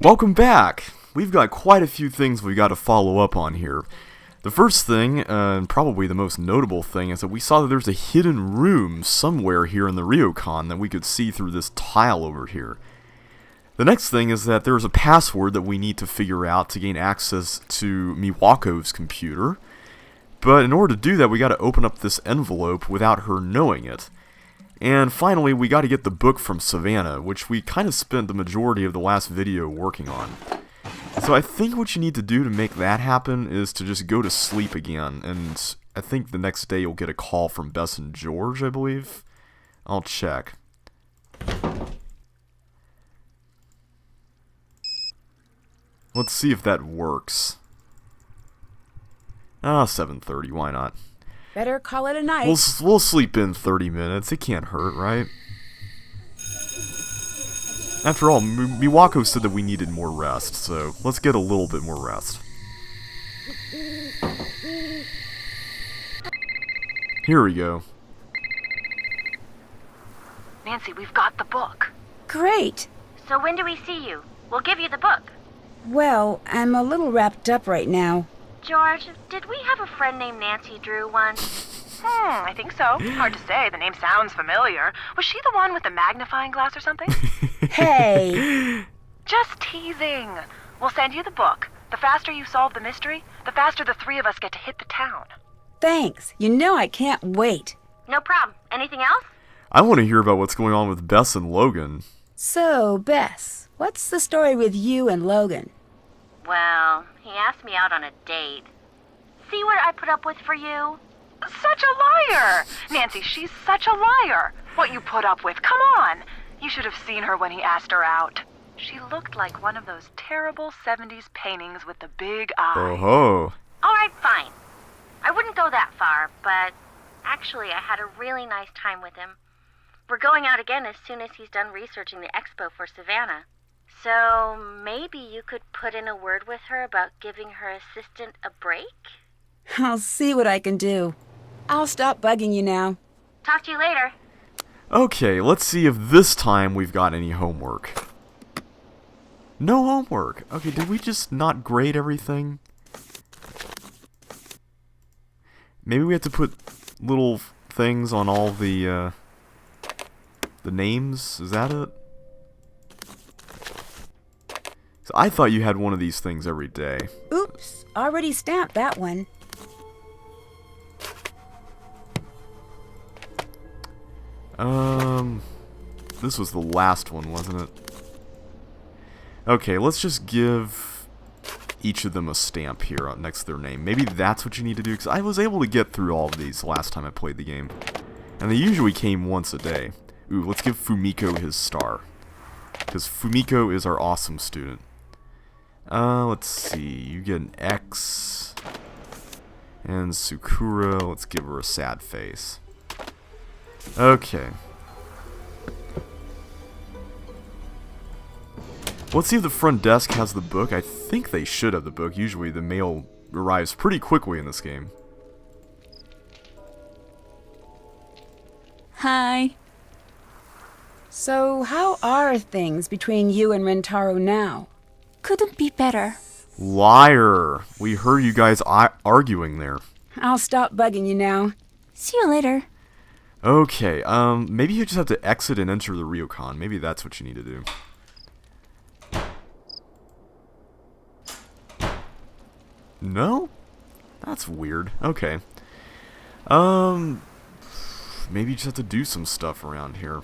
Welcome back! We've got quite a few things we got to follow up on here. The first thing, and probably the most notable thing, is that we saw that there's a hidden room somewhere here in the ryokan that we could see through this tile over here. The next thing is that there's a password that we need to figure out to gain access to Miwako's computer. But in order to do that, we got to open up this envelope without her knowing it. And finally, we got to get the book from Savannah, which we kind of spent the majority of the last video working on. So I think what you need to do to make that happen is to just go to sleep again, and I think the next day you'll get a call from Bess and George, I believe. I'll check. Let's see if that works. 7:30, why not? Better call it a night. We'll sleep in 30 minutes. It can't hurt, right? After all, Miwako said that we needed more rest, so let's get a little bit more rest. Here we go. Nancy, we've got the book. Great. So when do we see you? We'll give you the book. Well, I'm a little wrapped up right now. George, did we have a friend named Nancy Drew once? I think so. Hard to say. The name sounds familiar. Was she the one with the magnifying glass or something? Hey! Just teasing. We'll send you the book. The faster you solve the mystery, the faster the three of us get to hit the town. Thanks. You know I can't wait. No problem. Anything else? I want to hear about what's going on with Bess and Logan. So, Bess, what's the story with you and Logan? Well, he asked me out on a date. See what I put up with for you? Such a liar! Nancy, she's such a liar. What you put up with, come on. You should have seen her when he asked her out. She looked like one of those terrible 70s paintings with the big eye. Oh-ho. All right, fine. I wouldn't go that far, but actually I had a really nice time with him. We're going out again as soon as he's done researching the expo for Savannah. So maybe you could put in a word with her about giving her assistant a break? I'll see what I can do. I'll stop bugging you now. Talk to you later. Okay, let's see if this time we've got any homework. No homework. Okay, did we just not grade everything? Maybe we have to put little things on all the names? Is that it? So I thought you had one of these things every day. Oops, already stamped that one. This was the last one, wasn't it? Okay, let's just give each of them a stamp here next to their name. Maybe that's what you need to do, because I was able to get through all of these last time I played the game. And they usually came once a day. Ooh, let's give Fumiko his star. Because Fumiko is our awesome student. Let's see, you get an X. And Sakura, let's give her a sad face. Okay. Let's see if the front desk has the book. I think they should have the book. Usually the mail arrives pretty quickly in this game. Hi. So, how are things between you and Rentaro now? Couldn't be better. Liar! We heard you guys arguing there. I'll stop bugging you now. See you later. Okay, maybe you just have to exit and enter the ryokan. Maybe that's what you need to do. No? That's weird. Okay. Maybe you just have to do some stuff around here.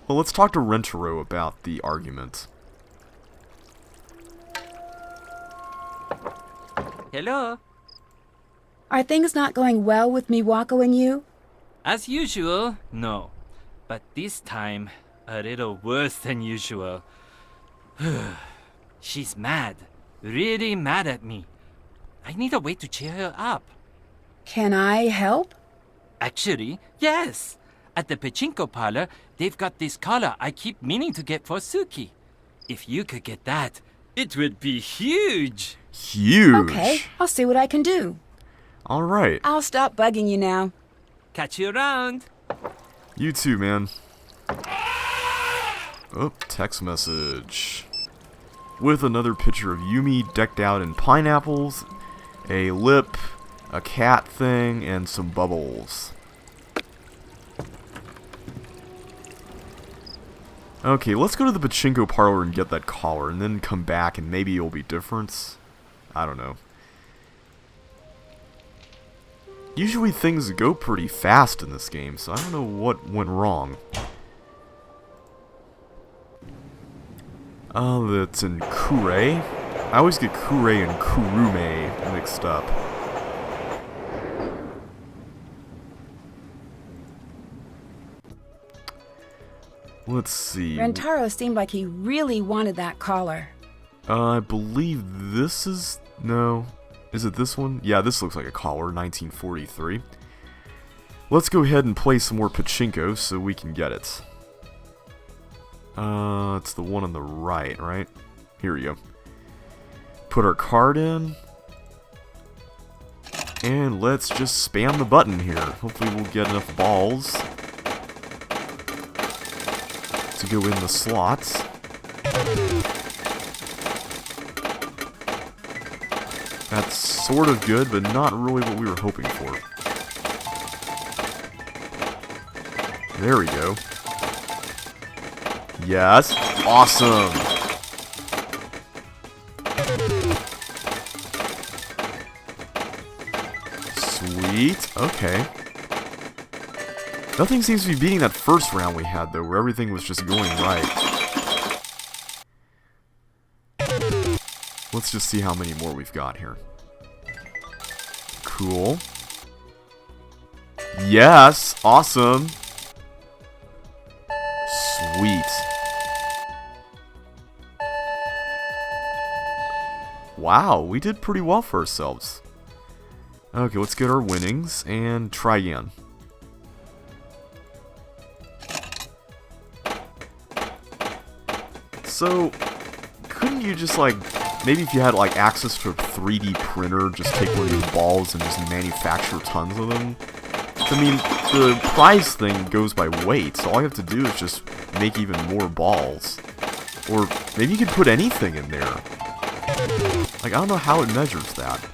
Well, let's talk to Rentaro about the argument. Hello. Are things not going well with Miwako and you? As usual, no. But this time, a little worse than usual. She's mad. Really mad at me. I need a way to cheer her up. Can I help? Actually, yes. At the Pachinko parlor, they've got this collar I keep meaning to get for Suki. If you could get that, it would be huge. Huge! Okay, I'll see what I can do. Alright. I'll stop bugging you now. Catch you around. You too, man. Oh, text message. with another picture of Yumi decked out in pineapples, a lip, a cat thing, and some bubbles. Okay, let's go to the Pachinko parlor and get that collar, and then come back and maybe it'll be different. I don't know. Usually things go pretty fast in this game, so I don't know what went wrong. That's in Kure. I always get Kure and Kurume mixed up. Let's see. Rentaro seemed like he really wanted that collar. I believe this is... No. Is it this one? Yeah, this looks like a collar, 1943. Let's go ahead and play some more Pachinko so we can get it. It's the one on the right? Here we go. Put our card in. And let's just spam the button here. Hopefully we'll get enough balls to go in the slots. That's sort of good, but not really what we were hoping for. There we go. Yes. Awesome. Sweet. Okay. Nothing seems to be beating that first round we had, though, where everything was just going right. Let's just see how many more we've got here. Cool. Yes! Awesome! Sweet. Wow, we did pretty well for ourselves. Okay, let's get our winnings and try again. So, couldn't you just like, maybe if you had like access to a 3D printer, just take one of these balls and just manufacture tons of them? I mean, the prize thing goes by weight, so all you have to do is just make even more balls. Or maybe you could put anything in there. Like, I don't know how it measures that. In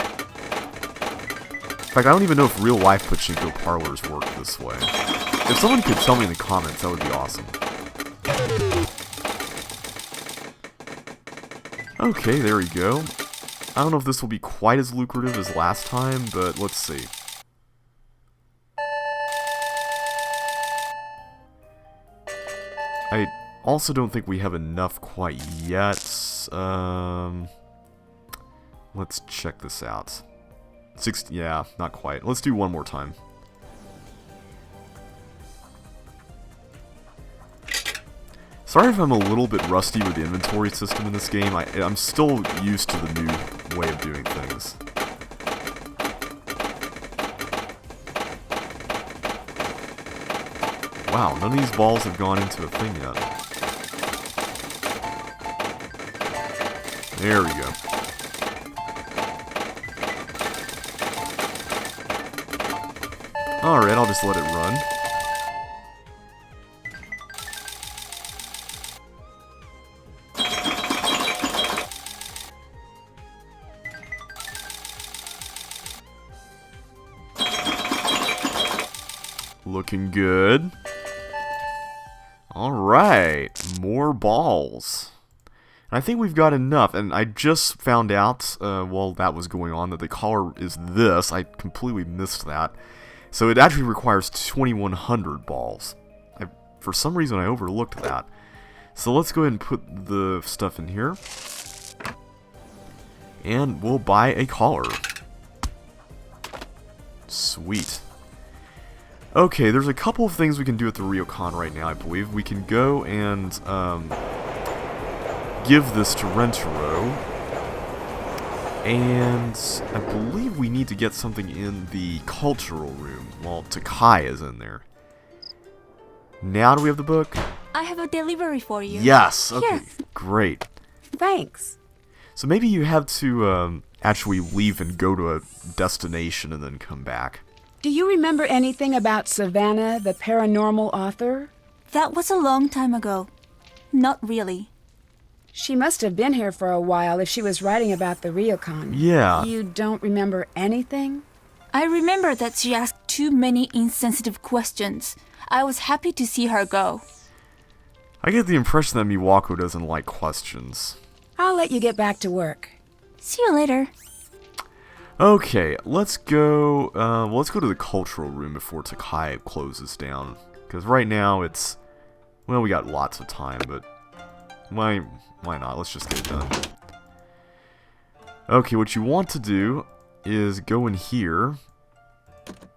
fact, I don't even know if real-life Pachinko parlors work this way. If someone could tell me in the comments, that would be awesome. Okay, there we go. I don't know if this will be quite as lucrative as last time, but let's see. I also don't think we have enough quite yet. Let's check this out. 60, yeah, not quite. Let's do one more time. Sorry if I'm a little bit rusty with the inventory system in this game. I'm still used to the new way of doing things. Wow, none of these balls have gone into a thing yet. There we go. Alright, I'll just let it run. Looking good. Alright, more balls. I think we've got enough, and I just found out while that was going on that the collar is this. I completely missed that. So it actually requires 2,100 balls. For some reason I overlooked that. So let's go ahead and put the stuff in here. And we'll buy a collar. Sweet. Okay, there's a couple of things we can do at the ryokan right now, I believe. We can go and give this to Rentaro. And I believe we need to get something in the cultural room while Takai is in there. Now do we have the book? I have a delivery for you. Yes! Okay, Here. great. Thanks. So maybe you have to actually leave and go to a destination and then come back. Do you remember anything about Savannah, the paranormal author? That was a long time ago. Not really. She must have been here for a while if she was writing about the ryokan. Yeah. You don't remember anything? I remember that she asked too many insensitive questions. I was happy to see her go. I get the impression that Miwako doesn't like questions. I'll let you get back to work. See you later. Okay, let's go to the cultural room before Takai closes down. Because right now it's, well, we got lots of time, but why not? Let's just get it done. Okay, what you want to do is go in here,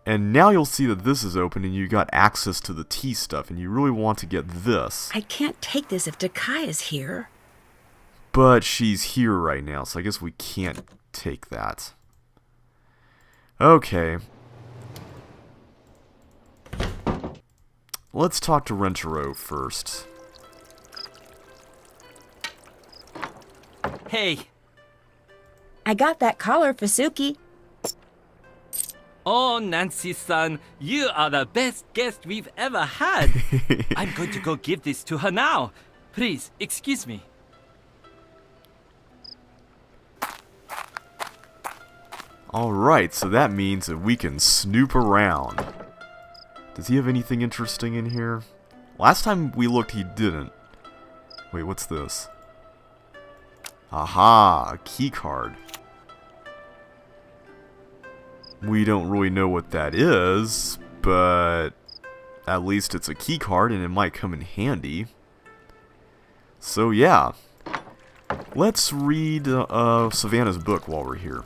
and now you'll see that this is open and you got access to the tea stuff, and you really want to get this. I can't take this if Takai is here. But she's here right now, so I guess we can't take that. Okay. Let's talk to Rentaro first. Hey. I got that collar for Suki. Oh, Nancy-san, you are the best guest we've ever had. I'm going to go give this to her now. Please, excuse me. Alright, so that means that we can snoop around. Does he have anything interesting in here? Last time we looked, he didn't. Wait, what's this? Aha, a key card. We don't really know what that is, but at least it's a key card and it might come in handy. So yeah, let's read Savannah's book while we're here.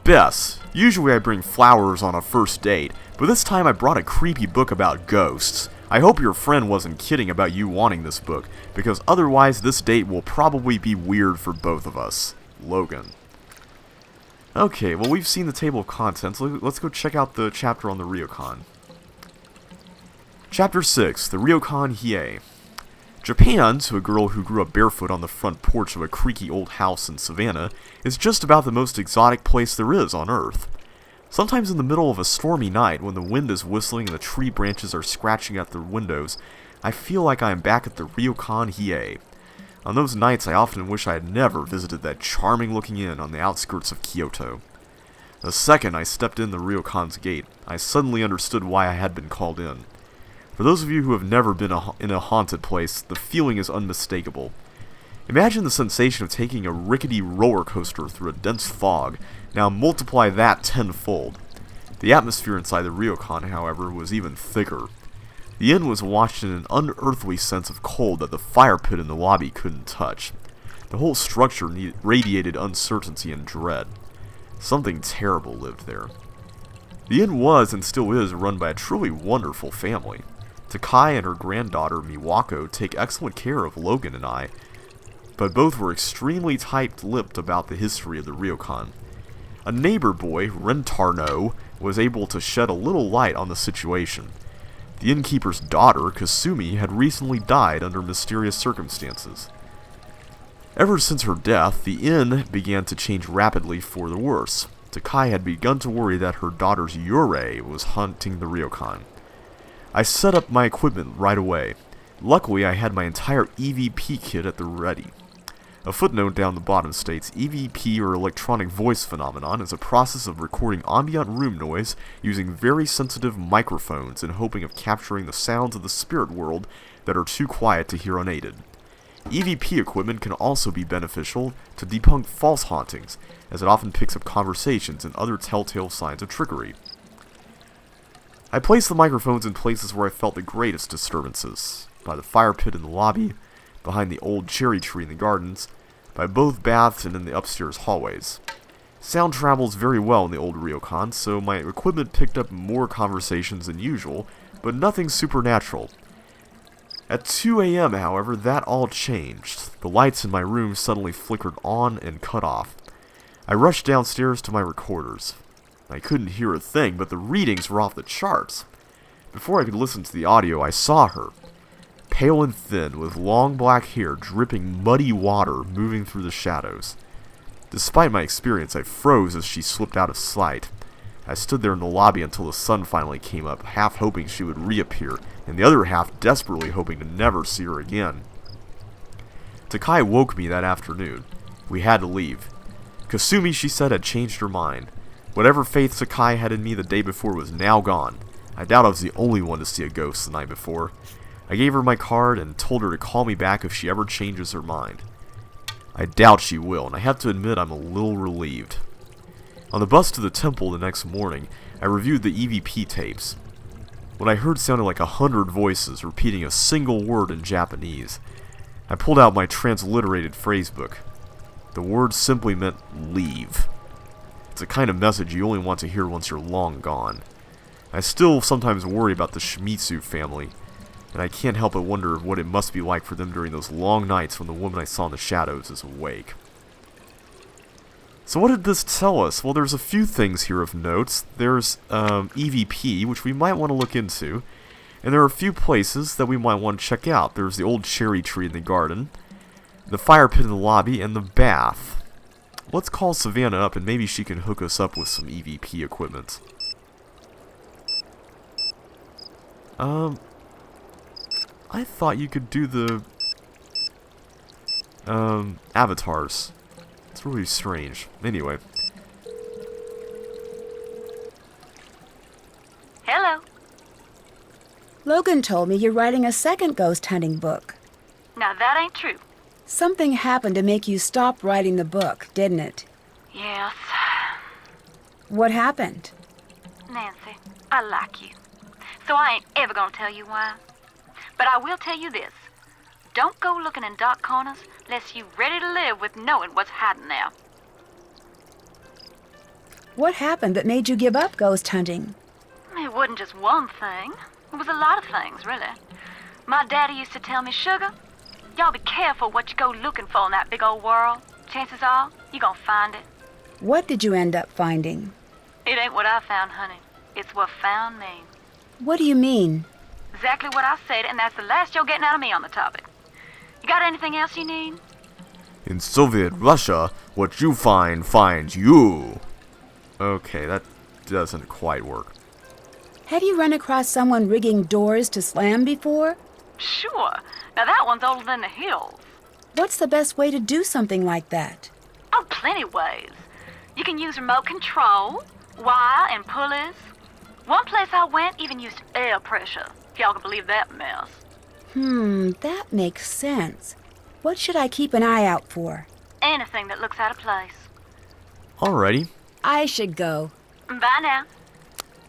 Bess, usually I bring flowers on a first date, but this time I brought a creepy book about ghosts. I hope your friend wasn't kidding about you wanting this book, because otherwise this date will probably be weird for both of us. Logan. Okay, well we've seen the table of contents. Let's go check out the chapter on the ryokan. Chapter 6, the Ryokan Hiei. Japan, to a girl who grew up barefoot on the front porch of a creaky old house in Savannah, is just about the most exotic place there is on Earth. Sometimes in the middle of a stormy night, when the wind is whistling and the tree branches are scratching at the windows, I feel like I am back at the Ryokan Hiei. On those nights, I often wish I had never visited that charming-looking inn on the outskirts of Kyoto. The second I stepped in the ryokan's gate, I suddenly understood why I had been called in. For those of you who have never been in a haunted place, the feeling is unmistakable. Imagine the sensation of taking a rickety roller coaster through a dense fog. Now multiply that tenfold. The atmosphere inside the ryokan, however, was even thicker. The inn was washed in an unearthly sense of cold that the fire pit in the lobby couldn't touch. The whole structure radiated uncertainty and dread. Something terrible lived there. The inn was and still is run by a truly wonderful family. Takai and her granddaughter Miwako take excellent care of Logan and I, but both were extremely tight-lipped about the history of the ryokan. A neighbor boy, Rentaro, was able to shed a little light on the situation. The innkeeper's daughter, Kasumi, had recently died under mysterious circumstances. Ever since her death, the inn began to change rapidly for the worse. Takai had begun to worry that her daughter's Yurei was haunting the ryokan. I set up my equipment right away. Luckily, I had my entire EVP kit at the ready. A footnote down the bottom states, EVP, or electronic voice phenomenon, is a process of recording ambient room noise using very sensitive microphones in hoping of capturing the sounds of the spirit world that are too quiet to hear unaided. EVP equipment can also be beneficial to debunk false hauntings, as it often picks up conversations and other telltale signs of trickery. I placed the microphones in places where I felt the greatest disturbances. By the fire pit in the lobby, behind the old cherry tree in the gardens, by both baths and in the upstairs hallways. Sound travels very well in the old ryokan, so my equipment picked up more conversations than usual, but nothing supernatural. At 2 a.m., however, that all changed. The lights in my room suddenly flickered on and cut off. I rushed downstairs to my recorders. I couldn't hear a thing, but the readings were off the charts. Before I could listen to the audio, I saw her. Pale and thin, with long black hair dripping muddy water moving through the shadows. Despite my experience, I froze as she slipped out of sight. I stood there in the lobby until the sun finally came up, half hoping she would reappear, and the other half desperately hoping to never see her again. Takai woke me that afternoon. We had to leave. Kasumi, she said, had changed her mind. Whatever faith Takai had in me the day before was now gone. I doubt I was the only one to see a ghost the night before. I gave her my card and told her to call me back if she ever changes her mind. I doubt she will, and I have to admit I'm a little relieved. On the bus to the temple the next morning, I reviewed the EVP tapes. What I heard sounded like 100 voices repeating a single word in Japanese. I pulled out my transliterated phrasebook. The word simply meant leave. It's a kind of message you only want to hear once you're long gone. I still sometimes worry about the Shimizu family, and I can't help but wonder what it must be like for them during those long nights when the woman I saw in the shadows is awake. So what did this tell us? Well, there's a few things here of notes. There's EVP, which we might want to look into. And there are a few places that we might want to check out. There's the old cherry tree in the garden, the fire pit in the lobby, and the bath. Let's call Savannah up and maybe she can hook us up with some EVP equipment. I thought you could do the avatars. It's really strange. Anyway. Hello. Logan told me you're writing a second ghost hunting book. Now that ain't true. Something happened to make you stop writing the book, didn't it? Yes. What happened? Nancy, I like you. So I ain't ever gonna tell you why. But I will tell you this. Don't go looking in dark corners unless you ready to live with knowing what's hiding there. What happened that made you give up ghost hunting? It wasn't just one thing. It was a lot of things, really. My daddy used to tell me, Sugar, y'all be careful what you go looking for in that big old world. Chances are, you gonna find it. What did you end up finding? It ain't what I found, honey. It's what found me. What do you mean? Exactly what I said, and that's the last you're getting out of me on the topic. You got anything else you need? In Soviet Russia, what you find finds you. Okay, that doesn't quite work. Have you run across someone rigging doors to slam before? Sure. Now that one's older than the hills. What's the best way to do something like that? Oh, plenty ways. You can use remote control, wire, and pulleys. One place I went even used air pressure, if y'all can believe that mess. That makes sense. What should I keep an eye out for? Anything that looks out of place. Alrighty. I should go. Bye now.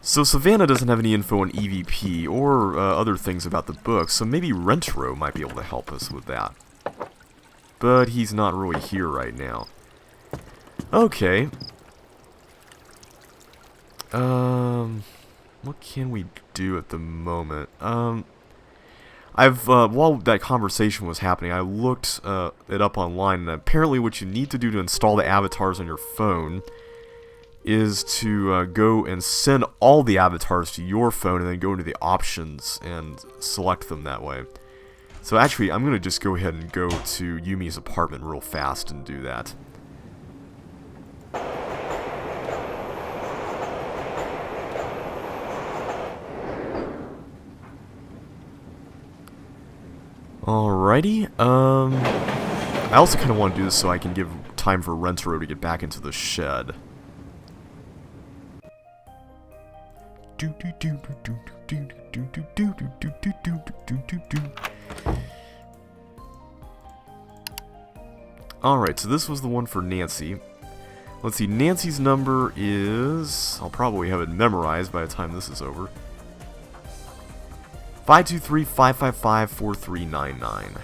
So Savannah doesn't have any info on EVP or other things about the book, so maybe Rentaro might be able to help us with that. But he's not really here right now. Okay. What can we do at the moment? While that conversation was happening, I looked it up online, and apparently what you need to do to install the avatars on your phone is to go and send all the avatars to your phone and then go into the options and select them that way. So actually, I'm going to just go ahead and go to Yumi's apartment real fast and do that. Alrighty, I also kind of want to do this so I can give time for Rentaro to get back into the shed. Alright, so this was the one for Nancy. Let's see, Nancy's number is... I'll probably have it memorized by the time this is over. 523-555-4399.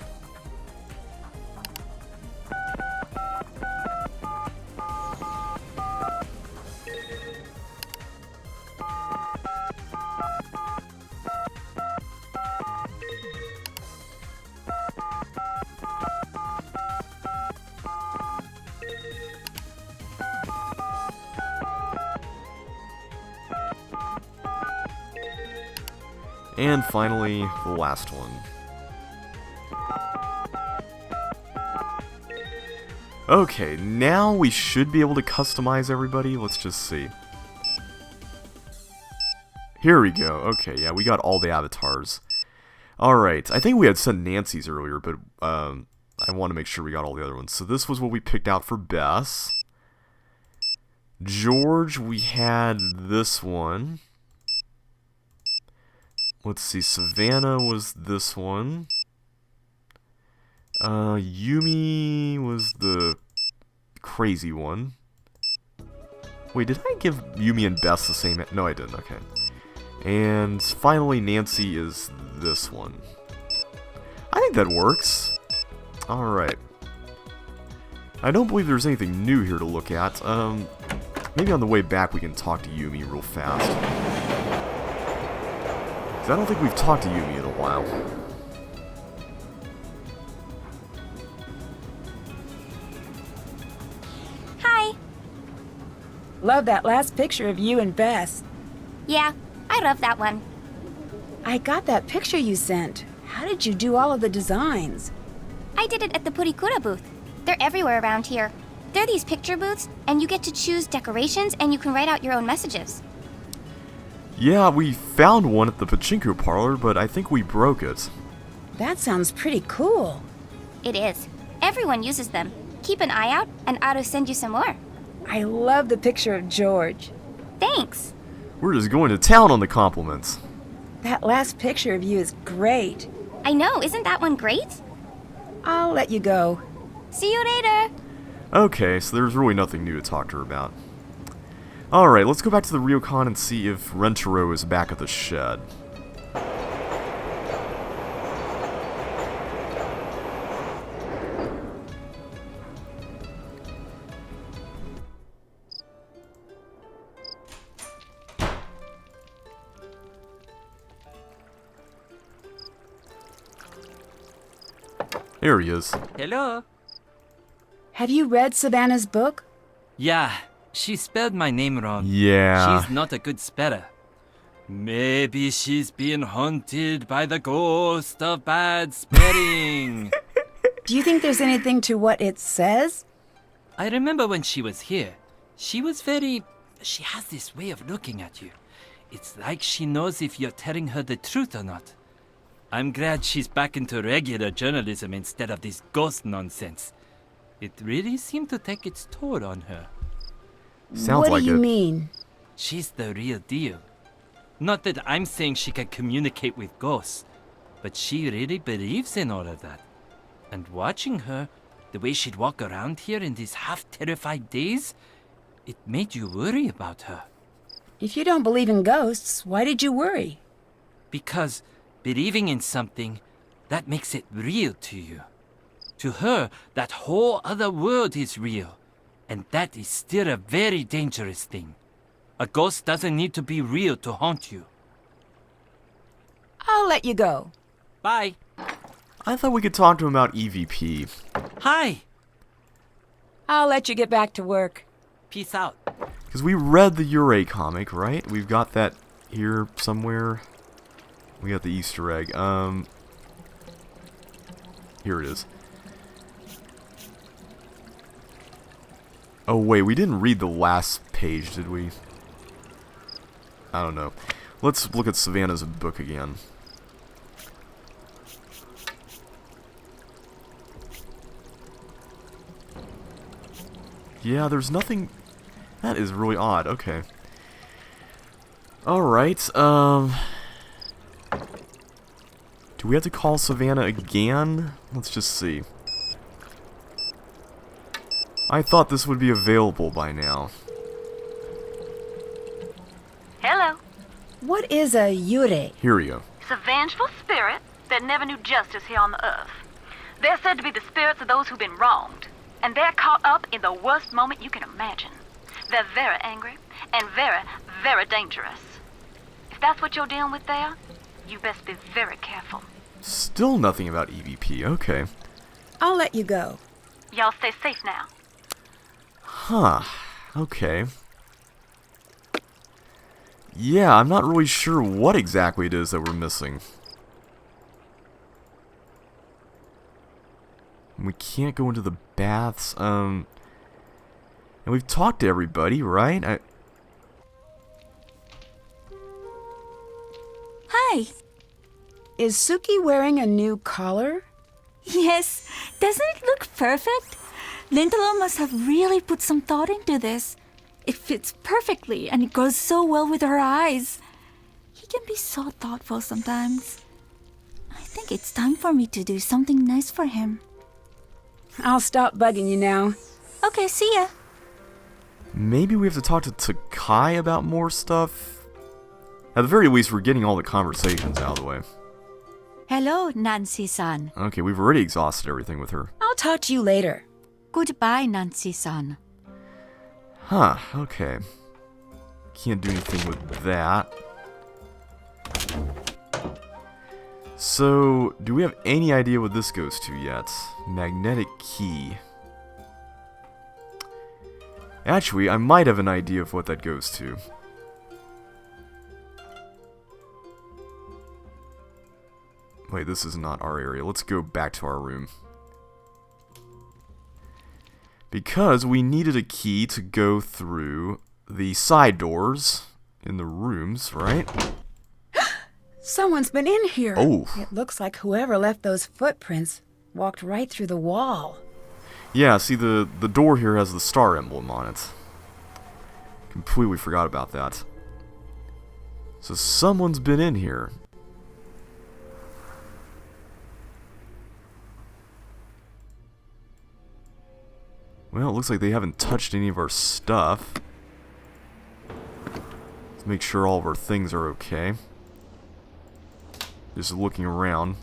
And finally, the last one. Okay, now we should be able to customize everybody. Let's just see. Here we go. Okay, yeah, we got all the avatars. Alright, I think we had sent Nancy's earlier, but I want to make sure we got all the other ones. So this was what we picked out for Bess. George, we had this one. Let's see, Savannah was this one. Yumi was the crazy one. Wait, did I give Yumi and Bess the same? No, I didn't. Okay. And finally, Nancy is this one. I think that works. Alright. I don't believe there's anything new here to look at. Maybe on the way back we can talk to Yumi real fast. 'Cause I don't think we've talked to Yumi in a while. Hi. Love that last picture of you and Bess. Yeah, I love that one. I got that picture you sent. How did you do all of the designs? I did it at the Purikura booth. They're everywhere around here. They're these picture booths, and you get to choose decorations and you can write out your own messages. Yeah, we found one at the Pachinko parlor, but I think we broke it. That sounds pretty cool. It is. Everyone uses them. Keep an eye out, and I'll send you some more. I love the picture of George. Thanks. We're just going to town on the compliments. That last picture of you is great. I know, isn't that one great? I'll let you go. See you later. Okay, so there's really nothing new to talk to her about. Alright, let's go back to the ryokan and see if Rentaro is back at the shed. Here he is. Hello? Have you read Savannah's book? Yeah, she spelled my name wrong. Yeah. She's not a good speller. Maybe she's being haunted by the ghost of bad spelling. Do you think there's anything to what it says? I remember when she was here. She was very... She has this way of looking at you. It's like she knows if you're telling her the truth or not. I'm glad she's back into regular journalism instead of this ghost nonsense. It really seemed to take its toll on her. Sounds what like do you it. mean? She's the real deal. Not that I'm saying she can communicate with ghosts, but she really believes in all of that. And watching her, the way she'd walk around here in these half-terrified days, it made you worry about her. If you don't believe in ghosts, why did you worry? Because believing in something, that makes it real to you. To her, that whole other world is real. And that is still a very dangerous thing. A ghost doesn't need to be real to haunt you. I'll let you go. Bye. I thought we could talk to him about EVP. Hi. I'll let you get back to work. Peace out. Because we read the Ure comic, right? We've got that here somewhere. We got the Easter egg. Here it is. Oh wait, we didn't read the last page, did we? I don't know. Let's look at Savannah's book again. Yeah, there's nothing... That is really odd. Okay. Alright, do we have to call Savannah again? Let's just see. I thought this would be available by now. Hello. What is a yure? Here we go. It's a vengeful spirit that never knew justice here on the earth. They're said to be the spirits of those who've been wronged, and they're caught up in the worst moment you can imagine. They're very angry and very, very dangerous. If that's what you're dealing with there, you best be very careful. Still nothing about EVP. Okay. I'll let you go. Y'all stay safe now. Huh. Okay. Yeah, I'm not really sure what exactly it is that we're missing. We can't go into the baths, and we've talked to everybody, right? Hi. Is Suki wearing a new collar? Yes, doesn't it look perfect? Rentaro must have really put some thought into this. It fits perfectly and it goes so well with her eyes. He can be so thoughtful sometimes. I think it's time for me to do something nice for him. I'll stop bugging you now. Okay, see ya. Maybe we have to talk to Takai about more stuff? At the very least, we're getting all the conversations out of the way. Hello, Nancy-san. Okay, we've already exhausted everything with her. I'll talk to you later. Goodbye, Nancy-san. Huh, okay. Can't do anything with that. So, do we have any idea what this goes to yet? Magnetic key. Actually, I might have an idea of what that goes to. Wait, this is not our area. Let's go back to our room. Because we needed a key to go through the side doors in the rooms, right? Someone's been in here. Oh. It looks like whoever left those footprints walked right through the wall. Yeah, see, the door here has the star emblem on it. Completely forgot about that. So someone's been in here. Well, it looks like they haven't touched any of our stuff. Let's make sure all of our things are okay. Just looking around.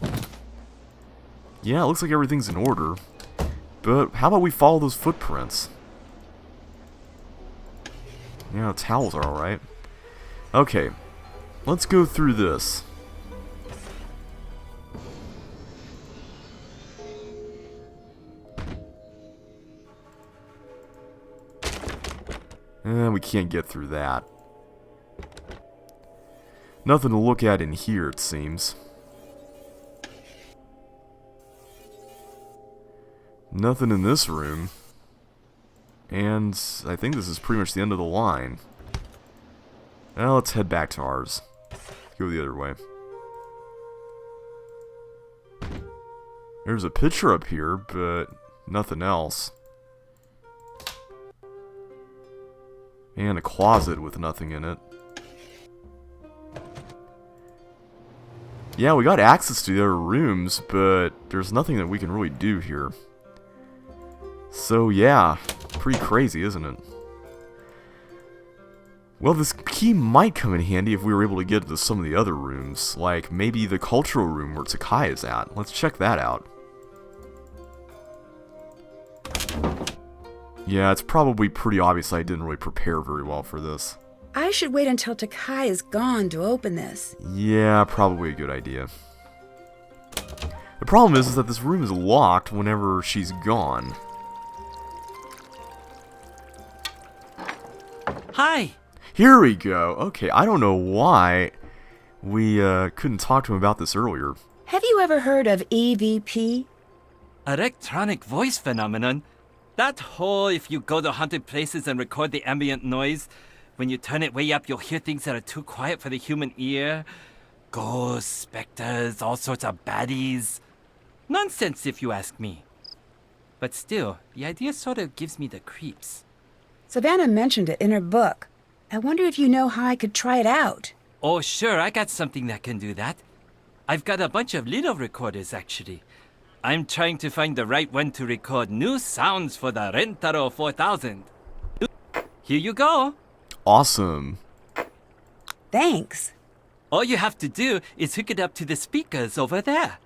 Yeah, it looks like everything's in order. But how about we follow those footprints? Yeah, towels are alright. Okay, let's go through this. We can't get through that. Nothing to look at in here, it seems. Nothing in this room. And I think this is pretty much the end of the line. Now let's head back to ours. Go the other way. There's a picture up here, but nothing else. And a closet with nothing in it. Yeah, we got access to the other rooms, but there's nothing that we can really do here. So yeah, pretty crazy, isn't it? Well, this key might come in handy if we were able to get into some of the other rooms, like maybe the cultural room where Takai is at. Let's check that out. Yeah, it's probably pretty obvious I didn't really prepare very well for this. I should wait until Takai is gone to open this. Yeah, probably a good idea. The problem is that this room is locked whenever she's gone. Hi! Here we go. Okay, I don't know why we couldn't talk to him about this earlier. Have you ever heard of EVP? Electronic voice phenomenon? That whole if you go to haunted places and record the ambient noise, when you turn it way up, you'll hear things that are too quiet for the human ear. Ghosts, specters, all sorts of baddies. Nonsense if you ask me. But still, the idea sort of gives me the creeps. Savannah mentioned it in her book. I wonder if you know how I could try it out. Oh sure, I got something that can do that. I've got a bunch of little recorders actually. I'm trying to find the right one to record new sounds for the Rentaro 4000. Here you go. Awesome. Thanks. All you have to do is hook it up to the speakers over there.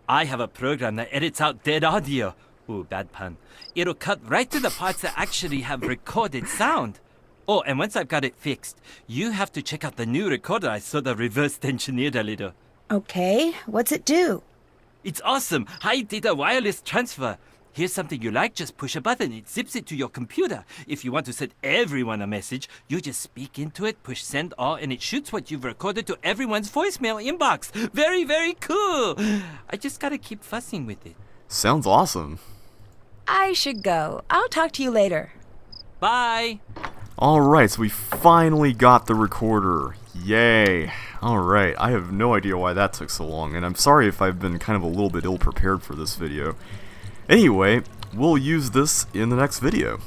I have a program that edits out dead audio. Ooh, bad pun. It'll cut right to the parts that actually have recorded sound. Oh, and once I've got it fixed, you have to check out the new recorder I sort of reversed engineered a little. Okay, what's it do? It's awesome! High data wireless transfer! Here's something you like, just push a button, it zips it to your computer. If you want to send everyone a message, you just speak into it, push send all, and it shoots what you've recorded to everyone's voicemail inbox. Very, very cool! I just gotta keep fussing with it. Sounds awesome. I should go. I'll talk to you later. Bye! Alright, so we finally got the recorder. Yay. Alright, I have no idea why that took so long, and I'm sorry if I've been kind of a little bit ill-prepared for this video. Anyway, we'll use this in the next video.